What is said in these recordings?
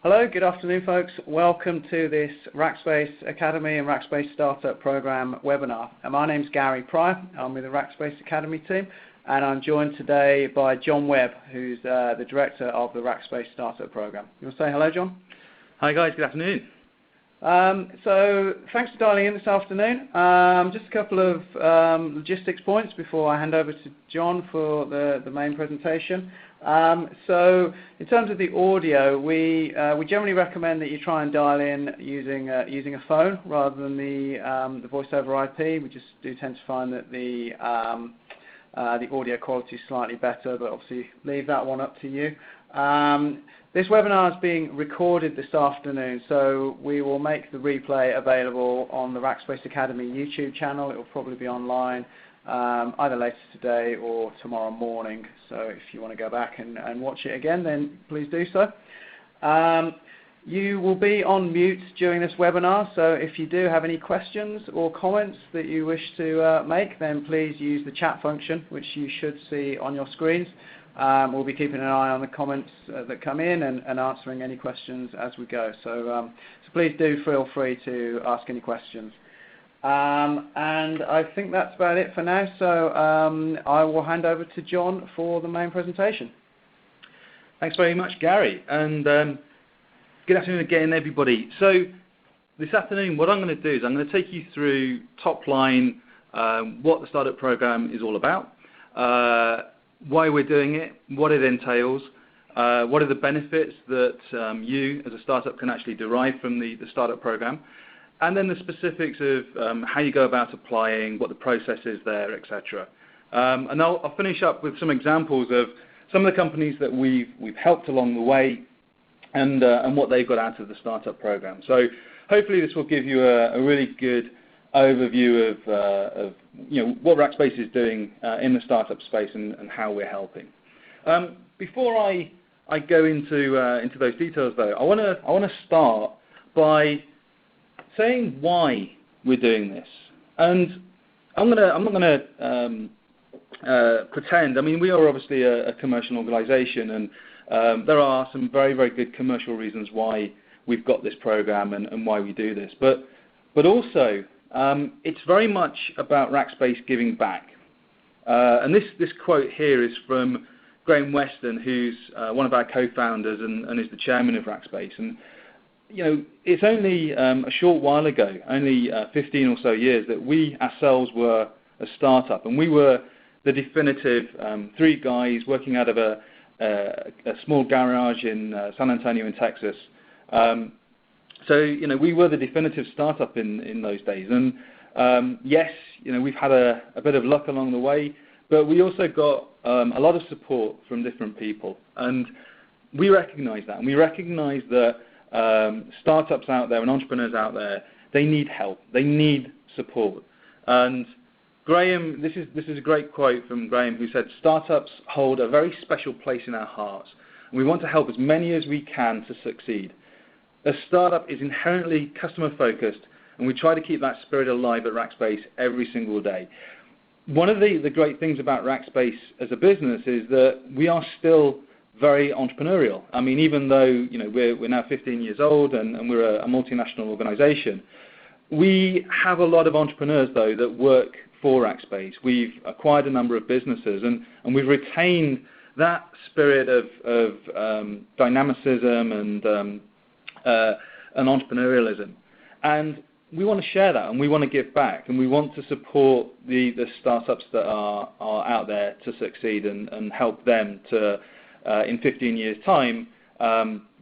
Hello, good afternoon folks. Welcome to this Rackspace Academy and Rackspace Startup Programme webinar. And my name's Gary Pryor. I'm with the Rackspace Academy team and I'm joined today by John Webb, who's the Director of the Rackspace Startup Programme. You want to say hello, John? Hi guys, good afternoon. So thanks for dialing in this afternoon. Just a couple of logistics points before I hand over to John for the main presentation. So in terms of the audio, we generally recommend that you try and dial in using a phone rather than the voice over IP. We just do tend to find that the audio quality is slightly better, but obviously leave that one up to you. This webinar is being recorded this afternoon, so we will make the replay available on the Rackspace Academy YouTube channel. It will probably be online either later today or tomorrow morning, so if you want to go back and watch it again, then please do so. You will be on mute during this webinar, so if you do have any questions or comments that you wish to make, then please use the chat function, which you should see on your screens. We'll be keeping an eye on the comments that come in and answering any questions as we go. So please do feel free to ask any questions. And I think that's about it for now. So I will hand over to John for the main presentation. Thanks very much, Gary. And good afternoon again, everybody. So this afternoon, what I'm going to do is I'm going to take you through top line what the startup program is all about. Why we're doing it, what it entails, what are the benefits that you as a startup can actually derive from the startup program, and then the specifics of how you go about applying, what the process is there, etc. And I'll finish up with some examples of some of the companies that we've helped along the way and what they've got out of the startup program. So hopefully this will give you a really good overview of what Rackspace is doing in the startup space and how we're helping. Before I go into those details, though, I want to start by saying why we're doing this. And I'm not going to pretend. I mean, we are obviously a commercial organisation, and there are some very, very good commercial reasons why we've got this program and why we do this. But also, it's very much about Rackspace giving back. And this quote here is from Graham Weston, who's one of our co-founders and is the chairman of Rackspace. And it's only a short while ago, only 15 or so years, that we ourselves were a startup, and we were the definitive three guys working out of a small garage in San Antonio in Texas. So we were the definitive startup in those days, and yes, we've had a bit of luck along the way, but we also got a lot of support from different people, and we recognise that, and we recognise that startups out there and entrepreneurs out there, they need help, they need support. And Graham, this is a great quote from Graham, who said, "Startups hold a very special place in our hearts, and we want to help as many as we can to succeed. A startup is inherently customer-focused, and we try to keep that spirit alive at Rackspace every single day." One of the great things about Rackspace as a business is that we are still very entrepreneurial. I mean, even though we're now 15 years old and we're a multinational organisation, we have a lot of entrepreneurs, though, that work for Rackspace. We've acquired a number of businesses, and we've retained that spirit of dynamicism and entrepreneurialism, and we want to share that, and we want to give back, and we want to support the startups that are out there to succeed and help them to in 15 years' time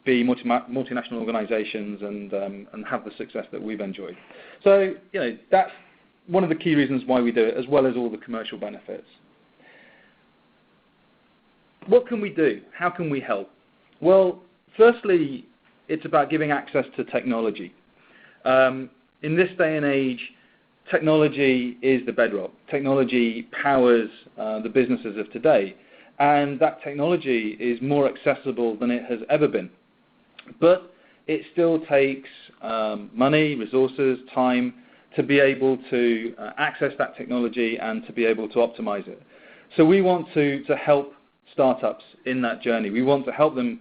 be multinational organisations and have the success that we've enjoyed. So that's one of the key reasons why we do it, as well as all the commercial benefits. What can we do? How can we help? Well, firstly, it's about giving access to technology. In this day and age, technology is the bedrock. Technology powers the businesses of today, and that technology is more accessible than it has ever been. But it still takes money, resources, time to be able to access that technology and to be able to optimize it. So we want to help startups in that journey. We want to help them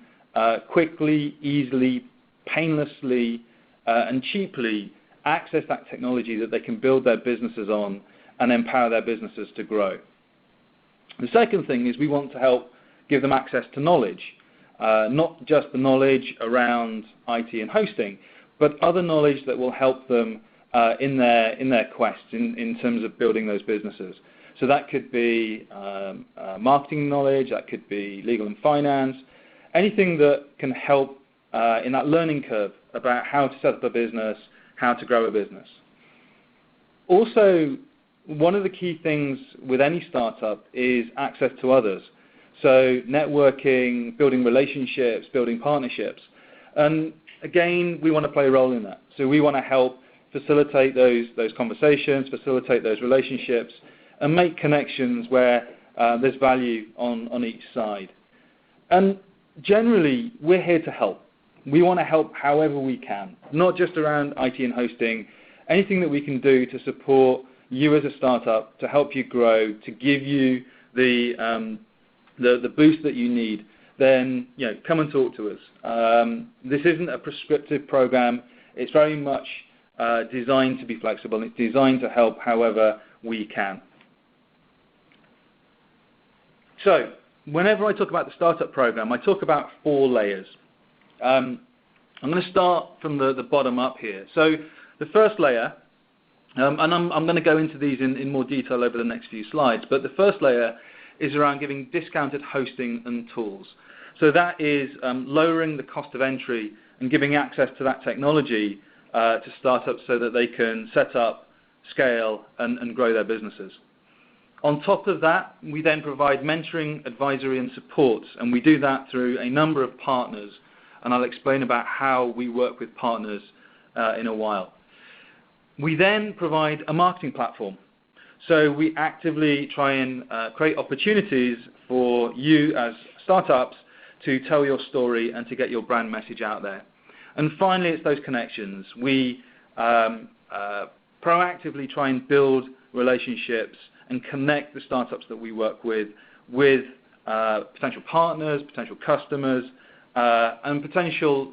quickly, easily, painlessly, and cheaply access that technology that they can build their businesses on and empower their businesses to grow. The second thing is we want to help give them access to knowledge, not just the knowledge around IT and hosting, but other knowledge that will help them in their quest in terms of building those businesses. So that could be marketing knowledge, that could be legal and finance, anything that can help in that learning curve about how to set up a business, how to grow a business. Also, one of the key things with any startup is access to others. So networking, building relationships, building partnerships. And again, we want to play a role in that. So we want to help facilitate those conversations, facilitate those relationships, and make connections where there's value on each side. And generally, we're here to help. We want to help however we can, not just around IT and hosting, anything that we can do to support you as a startup, to help you grow, to give you the boost that you need, then come and talk to us. This isn't a prescriptive program. It's very much designed to be flexible. It's designed to help however we can. So whenever I talk about the startup program, I talk about 4 layers. I'm going to start from the bottom up here. So the first layer, and I'm going to go into these in more detail over the next few slides, but the first layer is around giving discounted hosting and tools. So that is lowering the cost of entry and giving access to that technology to startups so that they can set up, scale, and grow their businesses. On top of that, we then provide mentoring, advisory, and support, and we do that through a number of partners, and I'll explain about how we work with partners in a while. We then provide a marketing platform. So we actively try and create opportunities for you as startups to tell your story and to get your brand message out there. And finally, it's those connections. We proactively try and build relationships and connect the startups that we work with potential partners, potential customers, and potential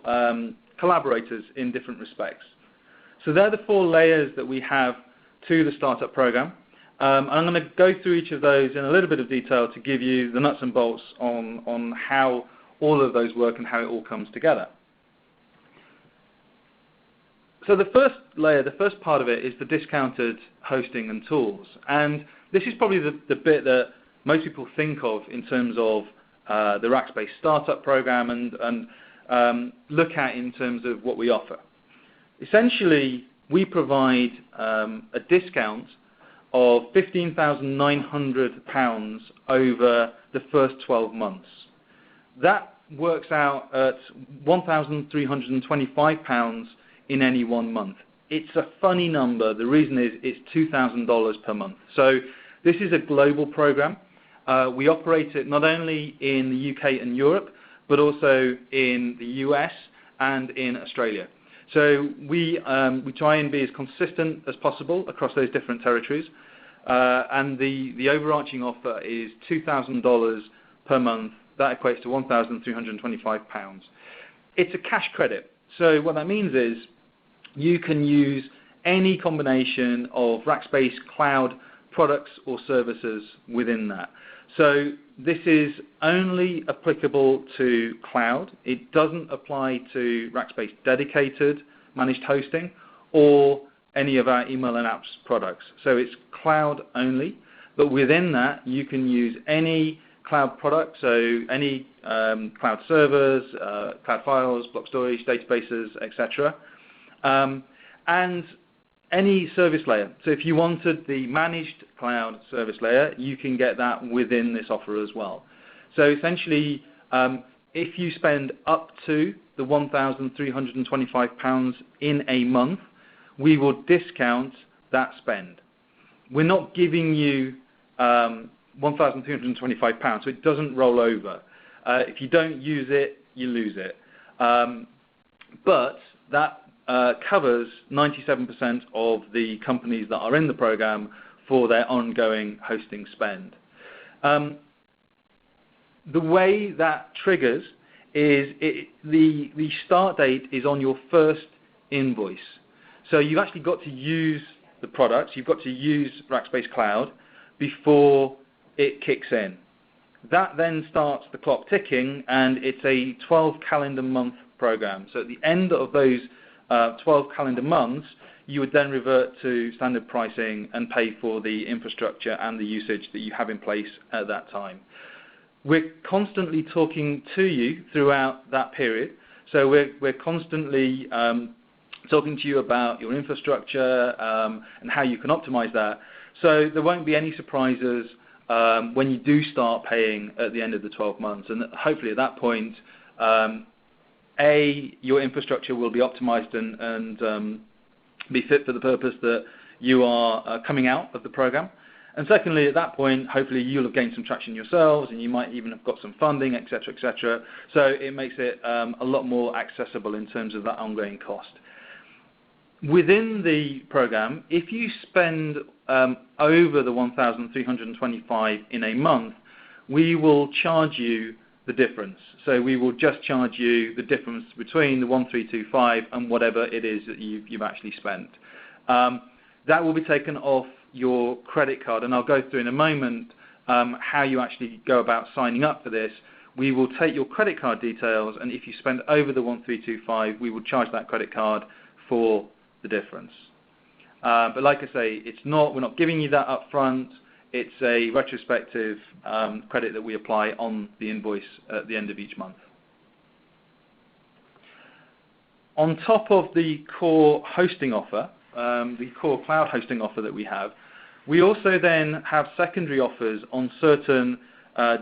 collaborators in different respects. So they're the 4 layers that we have to the startup program. And I'm going to go through each of those in a little bit of detail to give you the nuts and bolts on how all of those work and how it all comes together. So the first layer, the first part of it, is the discounted hosting and tools. And this is probably the bit that most people think of in terms of the Rackspace Startup Programme and look at in terms of what we offer. Essentially, we provide a discount of £15,900 over the first 12 months. That works out at £1,325 in any one month. It's a funny number. The reason is it's $2,000 per month. So this is a global program. We operate it not only in the UK and Europe, but also in the US and in Australia. So we try and be as consistent as possible across those different territories. And the overarching offer is $2,000 per month. That equates to £1,325. It's a cash credit. So what that means is you can use any combination of Rackspace Cloud products or services within that. So this is only applicable to cloud. It doesn't apply to Rackspace Dedicated Managed Hosting or any of our email and apps products. So it's cloud only, but within that you can use any cloud product, so any cloud servers, cloud files, block storage, databases, etc. And any service layer. So if you wanted the managed cloud service layer, you can get that within this offer as well. So essentially, if you spend up to the £1,325 in a month, we will discount that spend. We're not giving you £1,325, so it doesn't roll over. If you don't use it, you lose it. But that covers 97% of the companies that are in the program for their ongoing hosting spend. The way that triggers is the start date is on your first invoice. So you've actually got to use the products, you've got to use Rackspace Cloud before it kicks in. That then starts the clock ticking, and it's a 12 calendar month program. So at the end of those 12 calendar months, you would then revert to standard pricing and pay for the infrastructure and the usage that you have in place at that time. We're constantly talking to you throughout that period. So we're constantly talking to you about your infrastructure and how you can optimize that. So there won't be any surprises when you do start paying at the end of the 12 months. And hopefully at that point, your infrastructure will be optimized and be fit for the purpose that you are coming out of the program. And secondly, at that point, hopefully you'll have gained some traction yourselves, and you might even have got some funding, etc., etc. So it makes it a lot more accessible in terms of that ongoing cost. Within the program, if you spend over the 1,325 in a month, we will charge you the difference. So we will just charge you the difference between the 1,325 and whatever it is that you've actually spent. That will be taken off your credit card, and I'll go through in a moment how you actually go about signing up for this. We will take your credit card details, and if you spend over the 1,325, we will charge that credit card for the difference. But like I say, we're not giving you that up front. It's a retrospective credit that we apply on the invoice at the end of each month. On top of the core hosting offer, the core cloud hosting offer that we have, we also then have secondary offers on certain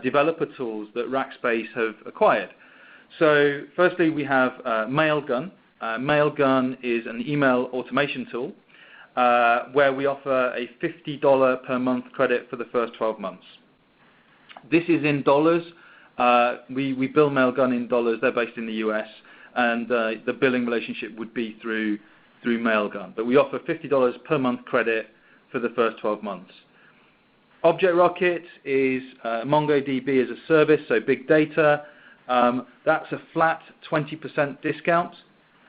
developer tools that Rackspace have acquired. So firstly, we have Mailgun. Mailgun is an email automation tool where we offer a $50 per month credit for the first 12 months. This is in dollars. We bill Mailgun in dollars. They're based in the US, and the billing relationship would be through Mailgun. But we offer $50 per month credit for the first 12 months. ObjectRocket is MongoDB as a service, so big data. That's a flat 20% discount,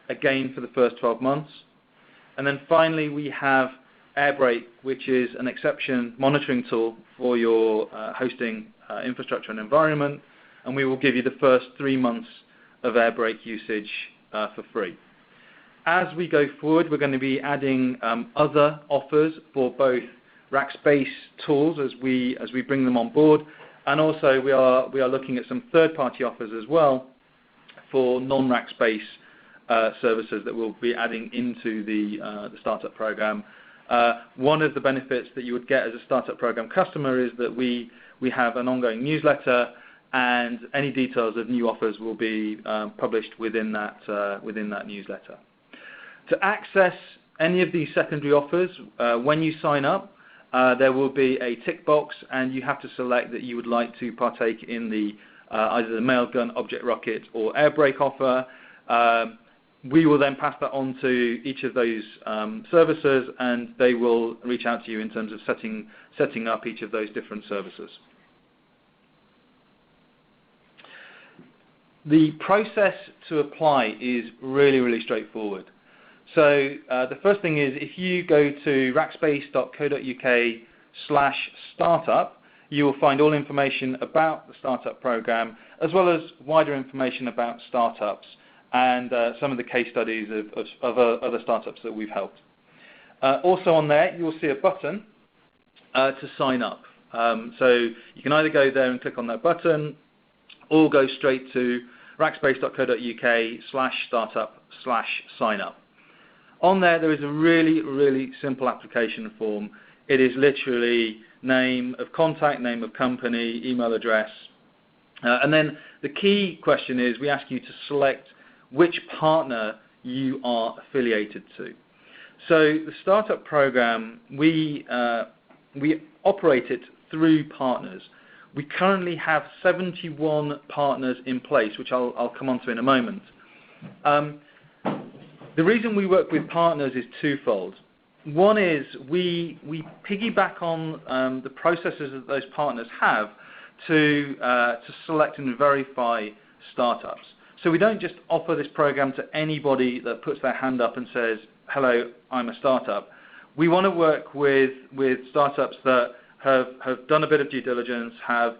again for the first 12 months. And then finally we have Airbrake, which is an exception monitoring tool for your hosting infrastructure and environment, and we will give you the first 3 months of Airbrake usage for free. As we go forward, we're going to be adding other offers for both Rackspace tools as we bring them on board, and also we are looking at some third-party offers as well for non-Rackspace services that we'll be adding into the startup program. One of the benefits that you would get as a startup program customer is that we have an ongoing newsletter, and any details of new offers will be published within that newsletter. To access any of these secondary offers, when you sign up, there will be a tick box, and you have to select that you would like to partake in the either the Mailgun, ObjectRocket, or Airbrake offer. We will then pass that on to each of those services, and they will reach out to you in terms of setting up each of those different services. The process to apply is really, really straightforward. So the first thing is, if you go to rackspace.co.uk/startup, you will find all information about the startup program, as well as wider information about startups and some of the case studies of other startups that we've helped. Also on there, you will see a button to sign up. So you can either go there and click on that button, or go straight to rackspace.co.uk/startup/signup. On there is a really, really simple application form. It is literally name of contact, name of company, email address. And then the key question is, we ask you to select which partner you are affiliated to. So the startup program, we operate it through partners. We currently have 71 partners in place, which I'll come on to in a moment. The reason we work with partners is twofold. One is we piggyback on the processes that those partners have to select and verify startups. So we don't just offer this program to anybody that puts their hand up and says, hello, I'm a startup. We want to work with startups that have done a bit of due diligence, have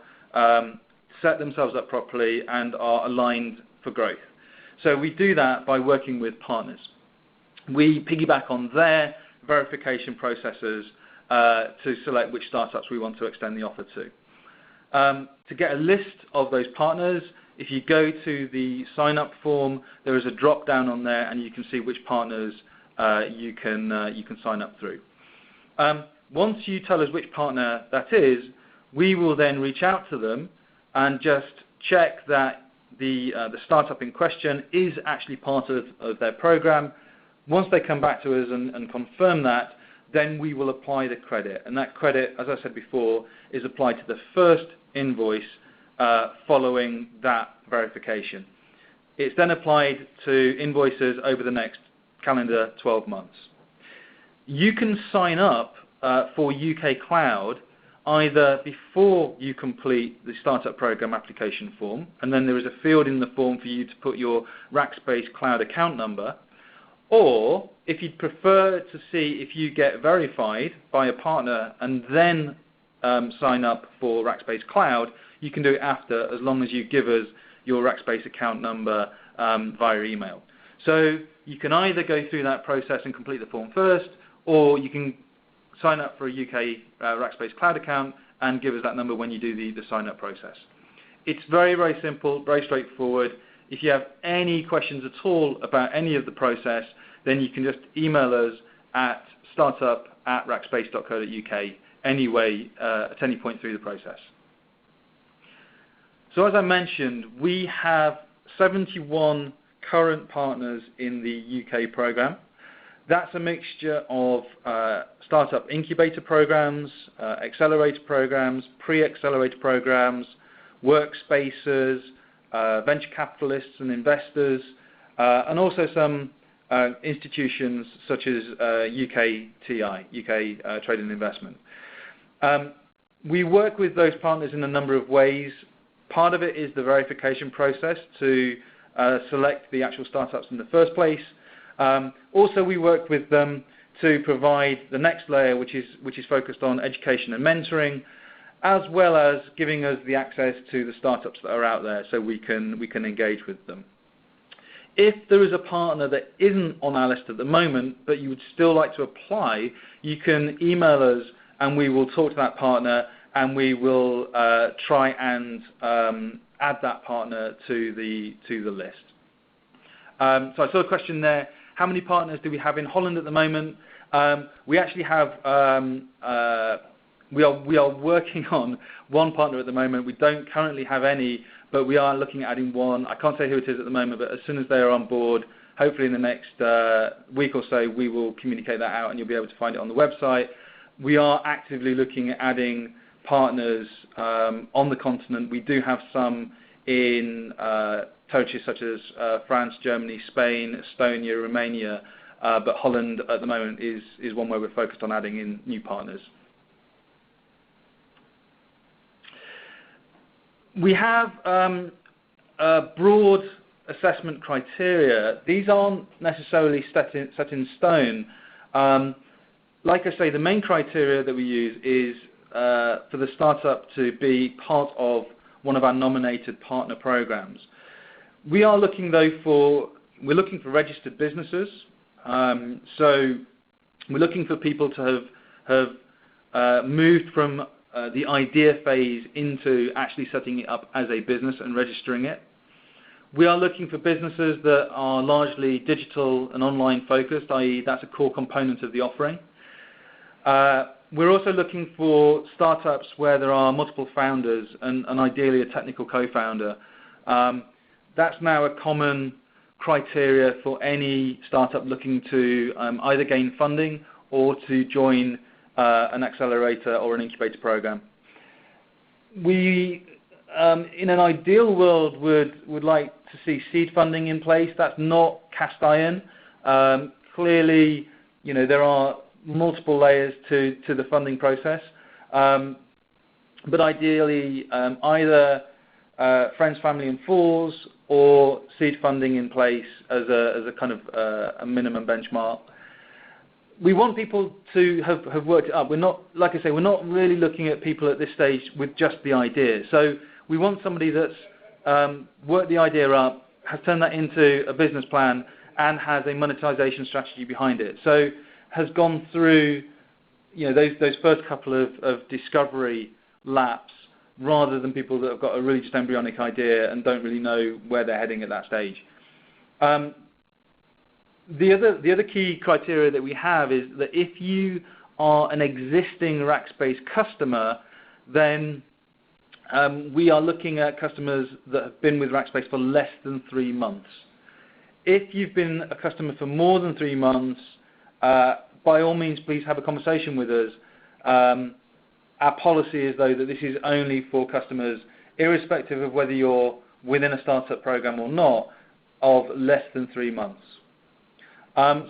set themselves up properly, and are aligned for growth. So we do that by working with partners. We piggyback on their verification processes to select which startups we want to extend the offer to. To get a list of those partners, if you go to the sign-up form, there is a drop-down on there, and you can see which partners you can sign up through. Once you tell us which partner that is, we will then reach out to them and just check that the startup in question is actually part of their program. Once they come back to us and confirm that, then we will apply the credit. And that credit, as I said before, is applied to the first invoice following that verification. It's then applied to invoices over the next calendar 12 months. You can sign up for UK Cloud either before you complete the Startup Programme application form, and then there is a field in the form for you to put your Rackspace Cloud account number, or if you'd prefer to see if you get verified by a partner and then sign up for Rackspace Cloud, you can do it after, as long as you give us your Rackspace account number via email. So you can either go through that process and complete the form first, or you can sign up for a UK Rackspace Cloud account and give us that number when you do the sign-up process. It's very, very simple, very straightforward. If you have any questions at all about any of the process, then you can just email us at startup@rackspace.co.uk anyway at any point through the process. So as I mentioned, we have 71 current partners in the UK program. That's a mixture of startup incubator programs, accelerator programs, pre-accelerator programs, workspaces, venture capitalists and investors, and also some institutions such as UKTI, UK Trade and Investment. We work with those partners in a number of ways. Part of it is the verification process to select the actual startups in the first place. Also, we work with them to provide the next layer, which is focused on education and mentoring, as well as giving us the access to the startups that are out there, so we can engage with them. If there is a partner that isn't on our list at the moment, but you would still like to apply, you can email us, and we will talk to that partner, and we will try and add that partner to the list. So I saw a question there. How many partners do we have in Holland at the moment? We actually have, we are working on one partner at the moment. We don't currently have any, but we are looking at adding one. I can't say who it is at the moment, but as soon as they are on board, hopefully in the next week or so, we will communicate that out and you'll be able to find it on the website. We are actively looking at adding partners on the continent. We do have some in territories such as France, Germany, Spain, Estonia, Romania, but Holland at the moment is one where we're focused on adding in new partners. We have broad assessment criteria. These aren't necessarily set in stone. Like I say, the main criteria that we use is for the startup to be part of one of our nominated partner programs. We are looking though we're looking for registered businesses. So we're looking for people to have moved from the idea phase into actually setting it up as a business and registering it. We are looking for businesses that are largely digital and online focused, i.e. that's a core component of the offering. We're also looking for startups where there are multiple founders and ideally a technical co-founder. That's now a common criteria for any startup looking to either gain funding or to join an accelerator or an incubator program. We, in an ideal world, would like to see seed funding in place. That's not cast iron. Clearly, there are multiple layers to the funding process, but ideally either friends, family and fools or seed funding in place as a kind of a minimum benchmark. We want people to have worked it up. We're not, like I say, we're not really looking at people at this stage with just the idea. So we want somebody that's worked the idea up, has turned that into a business plan, and has a monetization strategy behind it. So has gone through, those first couple of discovery laps, rather than people that have got a really just embryonic idea and don't really know where they're heading at that stage. The other key criteria that we have is that if you are an existing Rackspace customer, then we are looking at customers that have been with Rackspace for less than 3 months. If you've been a customer for more than 3 months, by all means, please have a conversation with us. Our policy is, though, that this is only for customers, irrespective of whether you're within a startup program or not, of less than 3 months.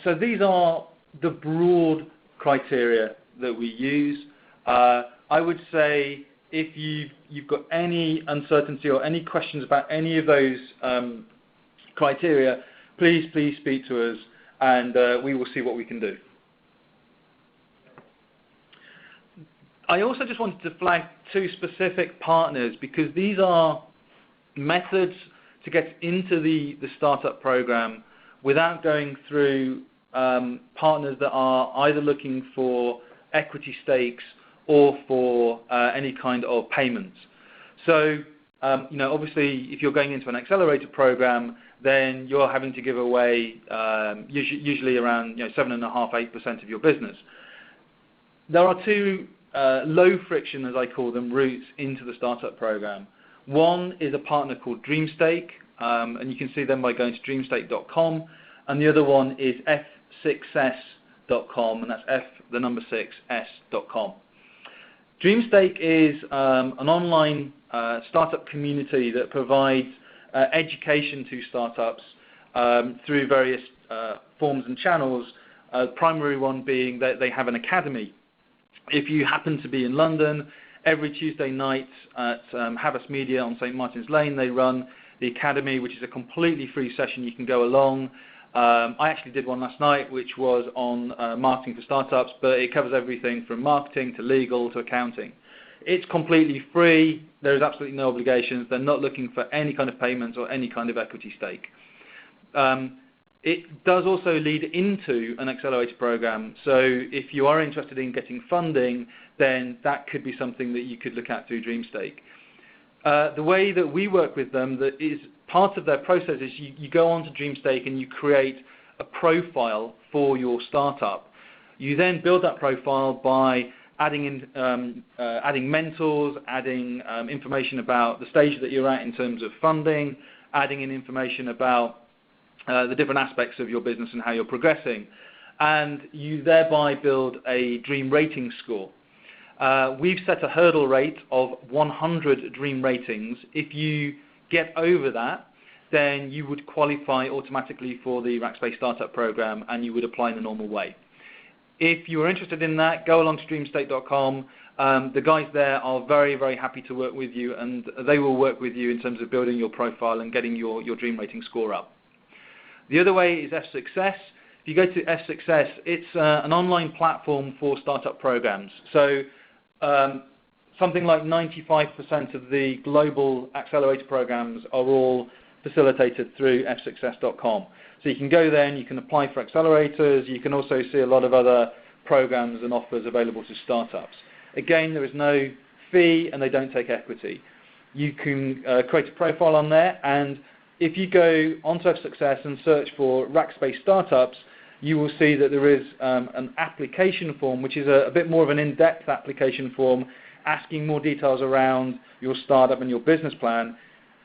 So these are the broad criteria that we use. I would say if you've got any uncertainty or any questions about any of those criteria, please speak to us, and we will see what we can do. I also just wanted to flag 2 specific partners, because these are methods to get into the startup program without going through partners that are either looking for equity stakes or for any kind of payments. So, obviously, if you're going into an accelerator program, then you're having to give away usually around 7.5–8% of your business. There are 2 low friction, as I call them, routes into the startup program. One is a partner called DreamStake, and you can see them by going to dreamstake.com, and the other one is f6s.com, and that's f6s.com. DreamStake is an online startup community that provides education to startups through various forms and channels, primary one being that they have an academy. If you happen to be in London, every Tuesday night at Havas Media on St Martin's Lane, they run the Academy, which is a completely free session. You can go along. I actually did one last night, which was on marketing for startups, but it covers everything from marketing to legal to accounting. It's completely free. There's absolutely no obligations. They're not looking for any kind of payments or any kind of equity stake. It does also lead into an accelerator program. So if you are interested in getting funding, then that could be something that you could look at through DreamStake. The way that we work with them, that is part of their process, is you go onto DreamStake and you create a profile for your startup. You then build that profile by adding mentors, adding information about the stage that you're at in terms of funding, adding in information about the different aspects of your business and how you're progressing, and you thereby build a Dream rating score. We've set a hurdle rate of 100 Dream ratings. If you get over that, then you would qualify automatically for the Rackspace Startup Programme and you would apply in the normal way. If you are interested in that, go along to dreamstake.com. The guys there are very, very happy to work with you, and they will work with you in terms of building your profile and getting your Dream rating score up. The other way is F6S. If you go to F6S, it's an online platform for startup programs. So something like 95% of the global accelerator programs are all facilitated through f6s.com. So you can go there and you can apply for accelerators. You can also see a lot of other programs and offers available to startups. Again, there is no fee and they don't take equity. You can create a profile on there, and if you go onto F6S and search for Rackspace Startups, you will see that there is an application form, which is a bit more of an in-depth application form, asking more details around your startup and your business plan.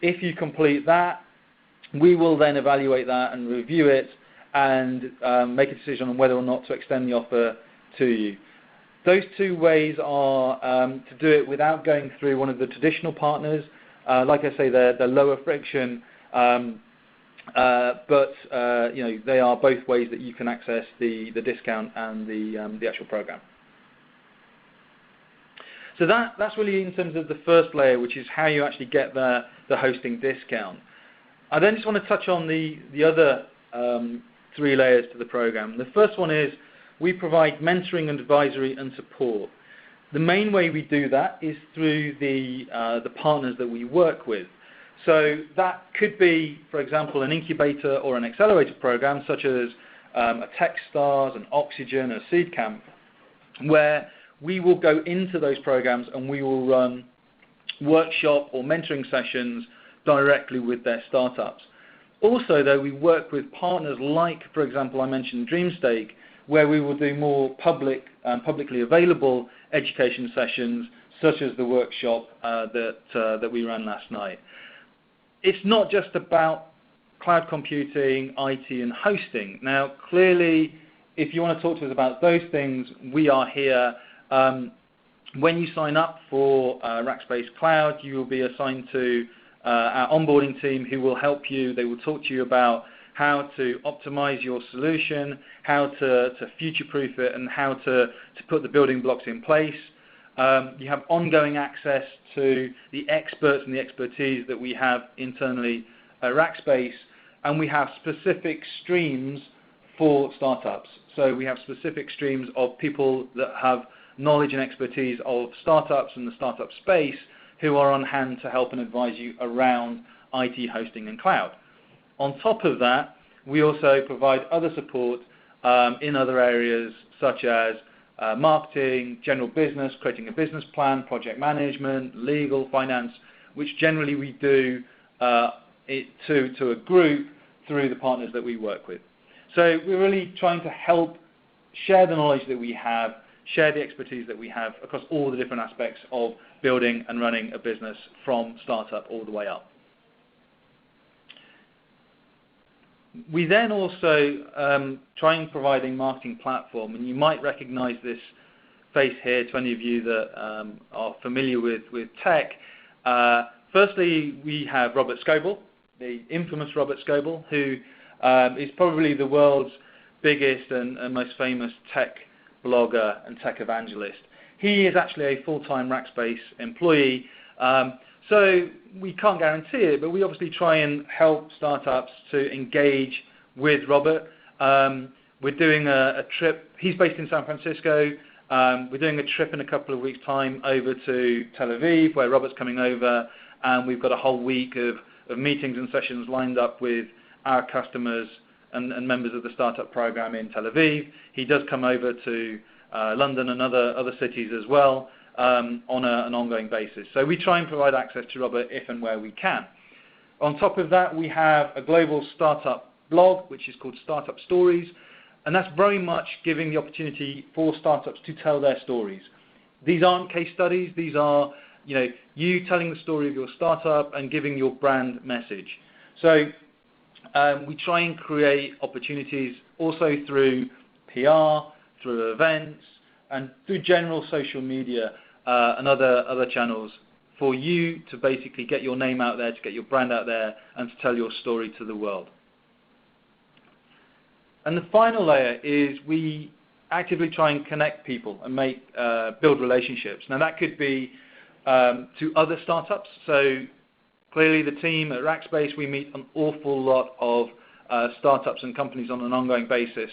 If you complete that, we will then evaluate that and review it and make a decision on whether or not to extend the offer to you. Those 2 ways are to do it without going through one of the traditional partners. Like I say, they're lower friction, but they are both ways that you can access the discount and the actual program. So that's really in terms of the first layer, which is how you actually get the hosting discount. I then just want to touch on the other 3 layers to the program. The first one is we provide mentoring and advisory and support. The main way we do that is through the partners that we work with. So that could be, for example, an incubator or an accelerator program, such as a Techstars, an Oxygen, a Seed Camp, where we will go into those programs and we will run workshop or mentoring sessions directly with their startups. Also, though, we work with partners like, for example, I mentioned Dreamstake, where we will do more publicly available education sessions, such as the workshop that we ran last night. It's not just about cloud computing, IT, and hosting. Now, clearly, if you want to talk to us about those things, we are here. When you sign up for Rackspace Cloud, you will be assigned to our onboarding team who will help you. They will talk to you about how to optimize your solution, how to future-proof it, and how to put the building blocks in place. You have ongoing access to the experts and the expertise that we have internally at Rackspace, and we have specific streams for startups. So we have specific streams of people that have knowledge and expertise of startups and the startup space who are on hand to help and advise you around IT, hosting, and cloud. On top of that, we also provide other support in other areas such as marketing, general business, creating a business plan, project management, legal, finance, which generally we do to a group through the partners that we work with. So we're really trying to help share the knowledge that we have, share the expertise that we have across all the different aspects of building and running a business from startup all the way up. We then also try and provide a marketing platform, and you might recognize this face here to any of you that are familiar with tech. Firstly, we have Robert Scoble, the infamous Robert Scoble, who is probably the world's biggest and most famous tech blogger and tech evangelist. He is actually a full-time Rackspace employee. So we can't guarantee it, but we obviously try and help startups to engage with Robert. We're doing a trip. He's based in San Francisco. We're doing a trip in a couple of weeks' time over to Tel Aviv, where Robert's coming over, and we've got a whole week of meetings and sessions lined up with our customers and members of the startup program in Tel Aviv. He does come over to London and other cities as well. On an ongoing basis. So we try and provide access to Robert if and where we can. On top of that, we have a global startup blog, which is called Startup Stories, and that's very much giving the opportunity for startups to tell their stories. These aren't case studies. These are you telling the story of your startup and giving your brand message. So we try and create opportunities also through PR, through events, and through general social media and other channels for you to basically get your name out there, to get your brand out there, and to tell your story to the world. And the final layer is we actively try and connect people and build relationships. Now that could be to other startups. So clearly the team at Rackspace, we meet an awful lot of startups and companies on an ongoing basis.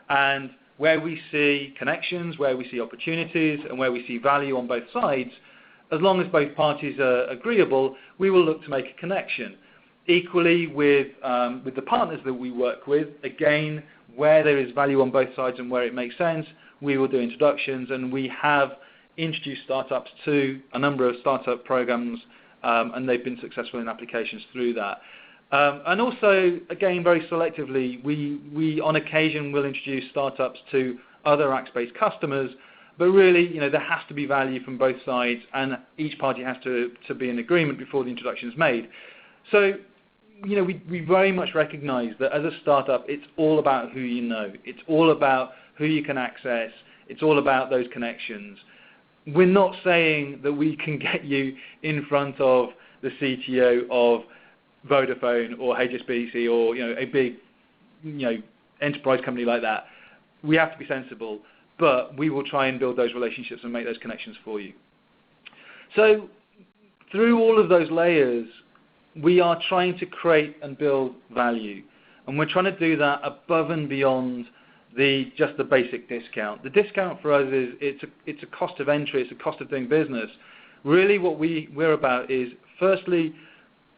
And where we see connections, where we see opportunities, and where we see value on both sides, as long as both parties are agreeable, we will look to make a connection. Equally with the partners that we work with, again, where there is value on both sides and where it makes sense, we will do introductions, and we have introduced startups to a number of startup programs, and they've been successful in applications through that. And also, again, very selectively, we on occasion will introduce startups to other Rackspace customers, but really, there has to be value from both sides, and each party has to be in agreement before the introduction is made. So, we very much recognize that as a startup, it's all about who you know. It's all about who you can access. It's all about those connections. We're not saying that we can get you in front of the CTO of Vodafone or HSBC or a big enterprise company like that. We have to be sensible, but we will try and build those relationships and make those connections for you. So through all of those layers, we are trying to create and build value. And we're trying to do that above and beyond just the basic discount. The discount for us is it's a cost of entry, it's a cost of doing business. Really what we're about is firstly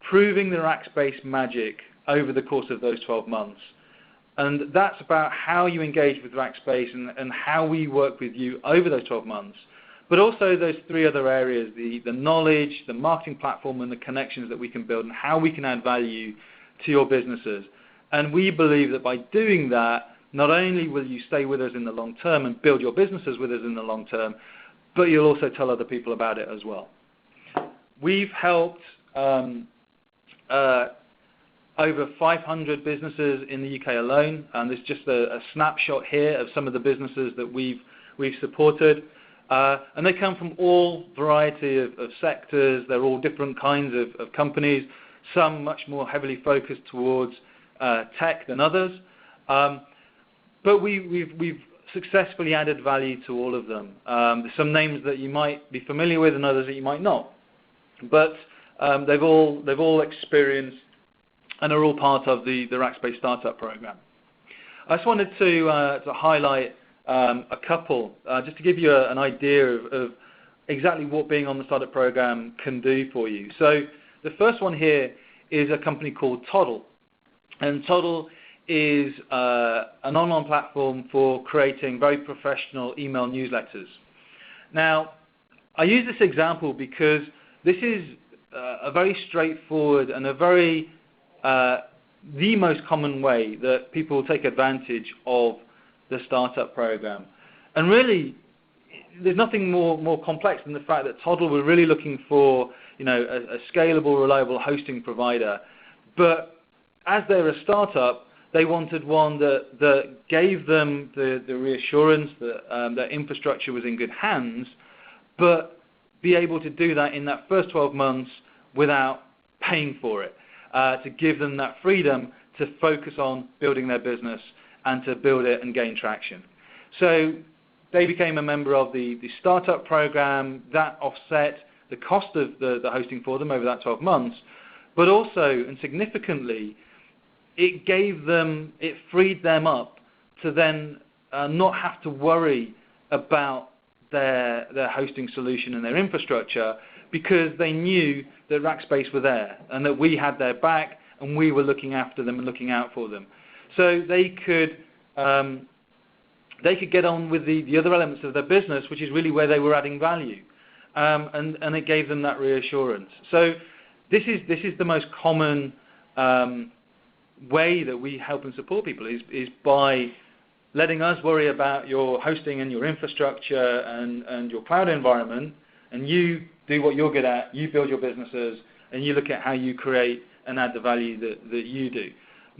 proving the Rackspace magic over the course of those 12 months. And that's about how you engage with Rackspace and how we work with you over those 12 months. But also those three other areas, the knowledge, the marketing platform, and the connections that we can build and how we can add value to your businesses. And we believe that by doing that, not only will you stay with us in the long term and build your businesses with us in the long term, but you'll also tell other people about it as well. We've helped over 500 businesses in the UK alone, and there's just a snapshot here of some of the businesses that we've supported. And they come from all variety of sectors. They're all different kinds of companies, some much more heavily focused towards tech than others. But we've successfully added value to all of them. There's some names that you might be familiar with and others that you might not. But they've all experienced and are all part of the Rackspace Startup Programme. I just wanted to highlight a couple, just to give you an idea of exactly what being on the Startup Programme can do for you. So the first one here is a company called Toddle. And Toddle is an online platform for creating very professional email newsletters. Now, I use this example because this is a very straightforward and the most common way that people take advantage of the startup program. And really, there's nothing more complex than the fact that Toddle were really looking for a scalable, reliable hosting provider. But as they're a startup, they wanted one that gave them the reassurance that their infrastructure was in good hands, but be able to do that in that first 12 months without paying for it, to give them that freedom to focus on building their business and to build it and gain traction. So they became a member of the startup program. That offset the cost of the hosting for them over that 12 months, but also, and significantly, it freed them up to then not have to worry about their hosting solution and their infrastructure, because they knew that Rackspace were there and that we had their back and we were looking after them and looking out for them. So they could get on with the other elements of their business, which is really where they were adding value, and it gave them that reassurance. So this is the most common way that we help and support people is by letting us worry about your hosting and your infrastructure and your cloud environment, and you do what you're good at, you build your businesses, and you look at how you create and add the value that you do.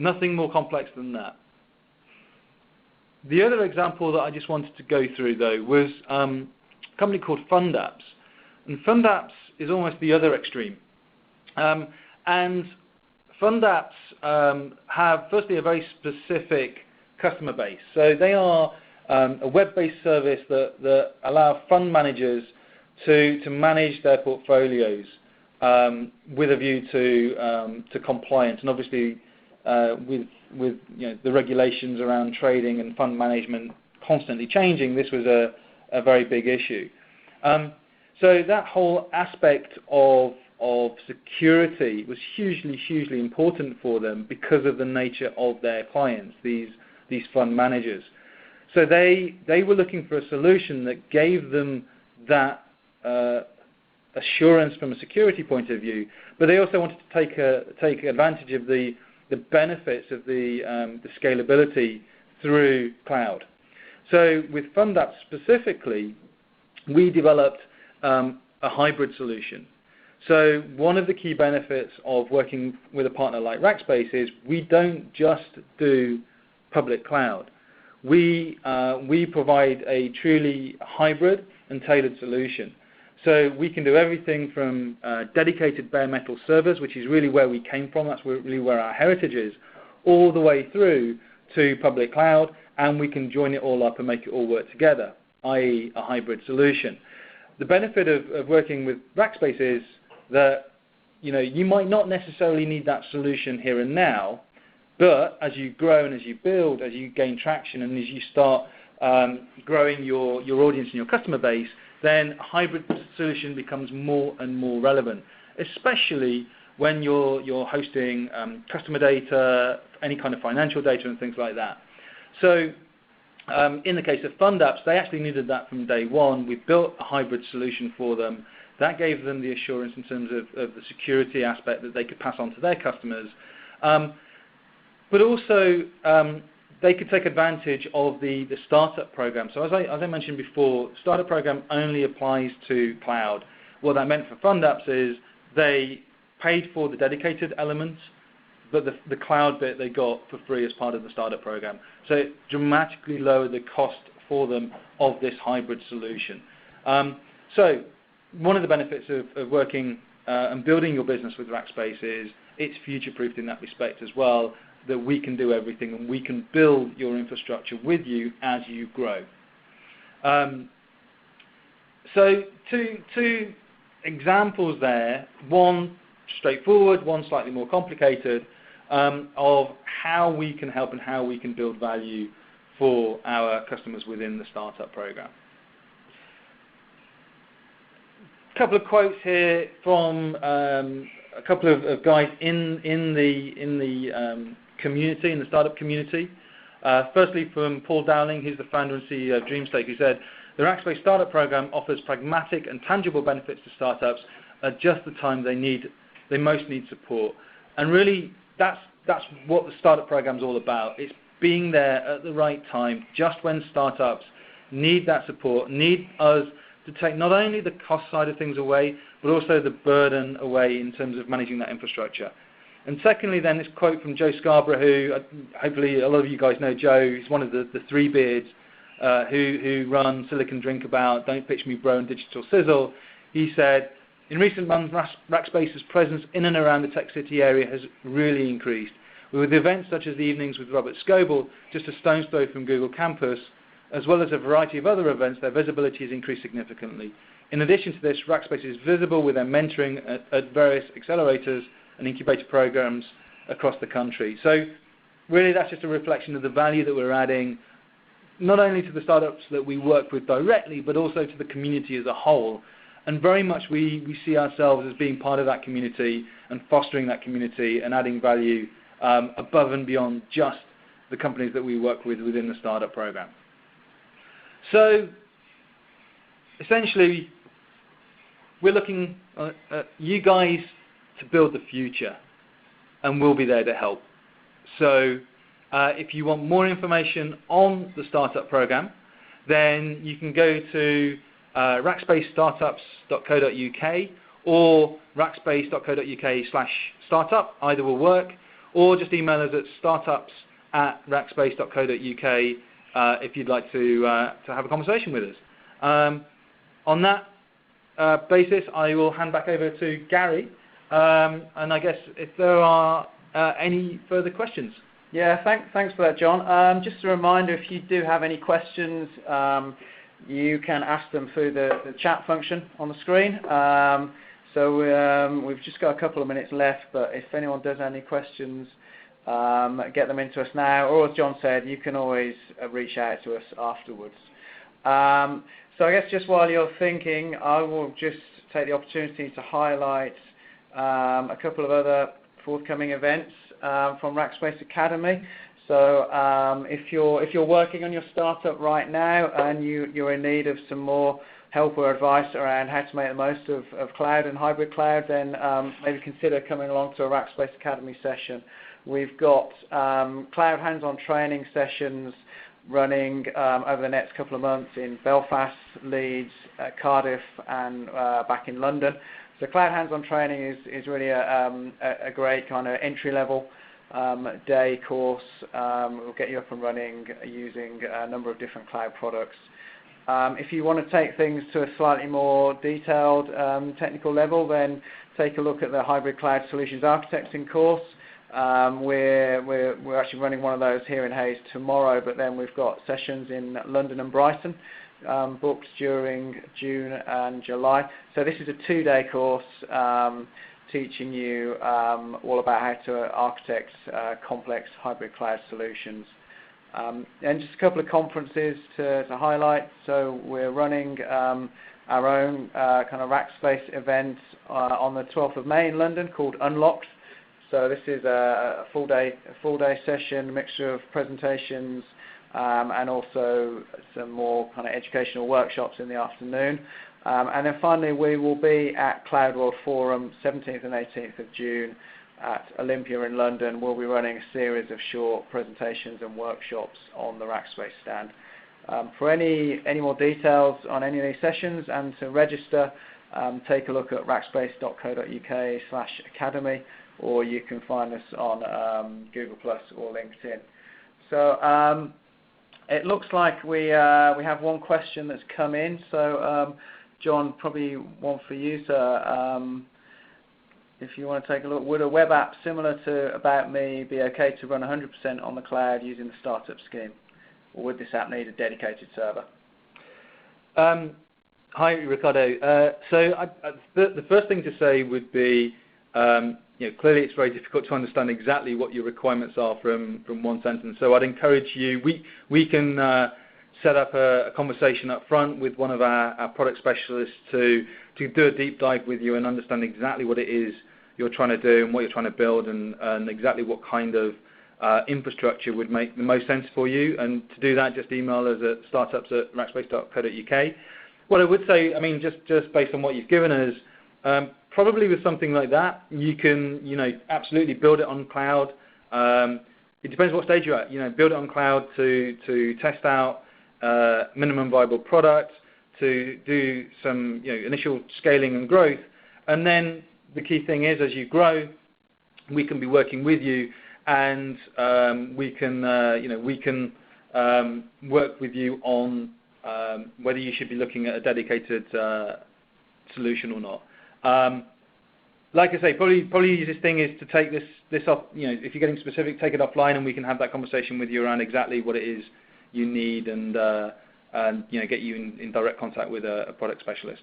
Nothing more complex than that. The other example that I just wanted to go through, though, was a company called FundApps. And FundApps is almost the other extreme. And FundApps have, firstly, a very specific customer base. So they are a web-based service that allow fund managers to manage their portfolios with a view to compliance, and obviously with the regulations around trading and fund management constantly changing, this was a very big issue. So that whole aspect of security was hugely important for them because of the nature of their clients, these fund managers. So they were looking for a solution that gave them that assurance from a security point of view, but they also wanted to take advantage of the benefits of the scalability through cloud. So with FundApps specifically, we developed a hybrid solution. So one of the key benefits of working with a partner like Rackspace is we don't just do public cloud. We provide a truly hybrid and tailored solution. So we can do everything from dedicated bare metal servers, which is really where we came from, that's really where our heritage is, all the way through to public cloud, and we can join it all up and make it all work together, i.e. a hybrid solution. The benefit of working with Rackspace is that you might not necessarily need that solution here and now, but as you grow and as you build, as you gain traction and as you start growing your audience and your customer base, then a hybrid solution becomes more and more relevant, especially when you're hosting customer data, any kind of financial data and things like that. So in the case of fund apps, they actually needed that from day one. We built a hybrid solution for them. That gave them the assurance in terms of the security aspect that they could pass on to their customers. But also, they could take advantage of the startup program. So as I mentioned before, startup program only applies to cloud. What that meant for fund apps is they paid for the dedicated elements, but the cloud bit they got for free as part of the startup program. So it dramatically lowered the cost for them of this hybrid solution. So one of the benefits of working and building your business with Rackspace is it's future-proofed in that respect as well, that we can do everything and we can build your infrastructure with you as you grow. So two examples there, one straightforward, one slightly more complicated, of how we can help and how we can build value for our customers within the startup program. A couple of quotes here from a couple of guys in the community, in the startup community. Firstly, from Paul Dowling, he's the founder and CEO of DreamStake, who said, "The Rackspace Startup Programme offers pragmatic and tangible benefits to startups at just the time they most need support." And really, that's what the startup program's all about. It's being there at the right time, just when startups need that support, need us to take not only the cost side of things away, but also the burden away in terms of managing that infrastructure. And secondly, then, this quote from Joe Scarborough, who hopefully a lot of you guys know Joe. He's one of the three beards who run Silicon Drink About, Don't Pitch Me Bro, and Digital Sizzle. He said, "In recent months, Rackspace's presence in and around the Tech City area has really increased. With events such as the Evenings with Robert Scoble, just a stone's throw from Google Campus, as well as a variety of other events, their visibility has increased significantly. In addition to this, Rackspace is visible with their mentoring at various accelerators and incubator programs across the country." So really, that's just a reflection of the value that we're adding, not only to the startups that we work with directly, but also to the community as a whole. And very much we see ourselves as being part of that community and fostering that community and adding value above and beyond just the companies that we work with within the startup program. So essentially, we're looking at you guys to build the future, and we'll be there to help. So if you want more information on the startup program, then you can go to rackspacestartups.co.uk or rackspace.co.uk/startup, either will work, or just email us at startups@rackspace.co.uk if you'd like to have a conversation with us. On that basis, I will hand back over to Gary, and I guess if there are any further questions. Yeah, thanks for that, John. Just a reminder, if you do have any questions, you can ask them through the chat function on the screen. So we've just got a couple of minutes left, but if anyone does have any questions, get them into us now, or as John said, you can always reach out to us afterwards. So I guess just while you're thinking, I will just take the opportunity to highlight a couple of other forthcoming events from Rackspace Academy. So if you're working on your startup right now and you're in need of some more help or advice around how to make the most of cloud and hybrid cloud, then maybe consider coming along to a Rackspace Academy session. We've got cloud hands-on training sessions running over the next couple of months in Belfast, Leeds, Cardiff, and back in London. So cloud hands-on training is really a great kind of entry-level day course. We'll get you up and running using a number of different cloud products. If you want to take things to a slightly more detailed technical level, then take a look at the Hybrid Cloud Solutions Architecting course. We're actually running one of those here in Hayes tomorrow, but then we've got sessions in London and Brighton booked during June and July. So this is a 2-day course teaching you all about how to architect complex hybrid cloud solutions. And just a couple of conferences to highlight. So we're running our own kind of Rackspace event on the 12th of May in London called Unlocked. So this is a full day session, a mixture of presentations and also some more kind of educational workshops in the afternoon. And then finally, we will be at Cloud World Forum 17th and 18th of June at Olympia in London. We'll be running a series of short presentations and workshops on the Rackspace stand. For any more details on any of these sessions and to register, take a look at rackspace.co.uk/academy, or you can find us on Google Plus or LinkedIn. So it looks like we have one question that's come in. So John, probably one for you, sir. If you want to take a look, would a web app similar to About Me be okay to run 100% on the cloud using the startup scheme? Or would this app need a dedicated server? Hi, Ricardo. So the first thing to say would be, clearly it's very difficult to understand exactly what your requirements are from one sentence. So I'd encourage you, we can set up a conversation up front with one of our product specialists to do a deep dive with you and understand exactly what it is you're trying to do and what you're trying to build and exactly what kind of infrastructure would make the most sense for you. And to do that, just email us at startups@rackspace.co.uk. What I would say, I mean, just based on what you've given us, probably with something like that, you can, absolutely build it on cloud. It depends what stage you're at. Build it on cloud to test out minimum viable product, to do some initial scaling and growth, and then the key thing is, as you grow, we can be working with you, and we can work with you on whether you should be looking at a dedicated solution or not. Like I say, probably the easiest thing is to take this off. If you're getting specific, take it offline, and we can have that conversation with you around exactly what it is you need, and get you in direct contact with a product specialist.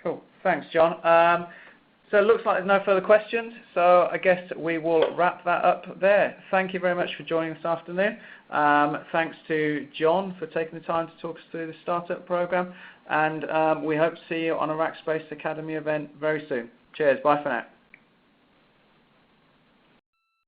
Cool. Thanks, John. So it looks like there's no further questions, so I guess we will wrap that up there. Thank you very much for joining this afternoon. Thanks to John for taking the time to talk us through the startup program, and we hope to see you on a Rackspace Academy event very soon. Cheers. Bye for now.